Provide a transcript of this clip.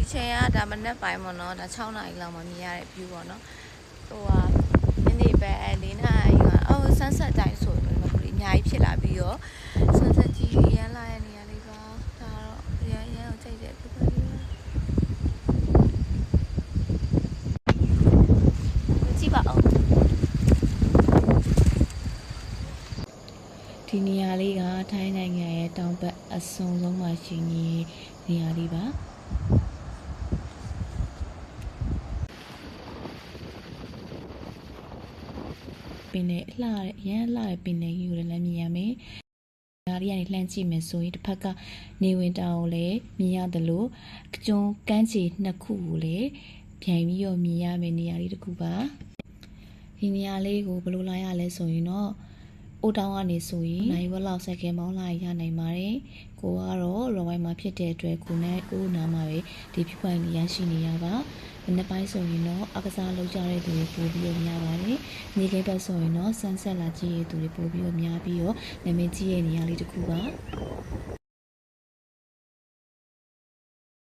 ဒီချိန်ကဒါမနေ့ပိုင်းပေါ့နော်ဒါ6နာရီလောက်မှမြင်ရတဲ့ view ပေါ့နော်ဟိုကညနေပဲ4နာရီကsunset တိုင်းဆိုရင်တော့အများကြီးဖြစ်လာပြီးတော့ sunset ကြီးရမ်းလာတဲ့နေရာလေးပါဒါတော့ရမ်းကိုကြိုက်တဲ့ပြပလေးပါကြည့်ပါဦးဒီနေရာလေးကထိုင်းနိုင်ငံရဲ့တောင်ဘက်အစွန်ဆုံးမှာရှိနေတဲ့နေရာလေးပါပင်နဲ့လှတဲ့ရမ်းလှတဲ့ပင်နဲ့ယူလည်းမြင်ရမယ်။ဒါလေးကနေလှမ်းကြည့်မယ်ဆိုရင်တစ်ဖက်ကနေဝင်တောင်ကိုလည်းမြင်ရတယ်လို့ကျွန်းကမ်းခြေနှစ်ခုကိုလည်းပြန်ပြီးတော့မြင်ရမယ့်နေရာလေးတစ်ခုပါ။ဒီနေရာလေးကိုဘယ်လိုလာရလဲဆိုရင်တော့အိုတောင်ကနေဆိုရင်နိုင်ဝက်လောက်ဆက်ခဲမောင်းလာရနိုင်ပါတယ်။ကိုကတော့ရော်ဝိုင်းမှာဖြစ်တဲ့အတွက်ကိုနဲ့အိုးနာမှာပဲဒီဖြစ်ပွားနေရရှိနေရပါ။မနေ့ပိုင်းဆိုရင်တော့အကစားလုပ်ကြတဲ့သူတွေပို့ပြီးတော့များပါတယ်။မြေကိဘက်ဆိုရင်တော့ဆန်းဆက်လာကြည့်ရတဲ့သူတွေပို့ပြီးတော့များပြီးတော့နာမည်ကြီးရဲ့နေရာလေးတစ်ခုပါ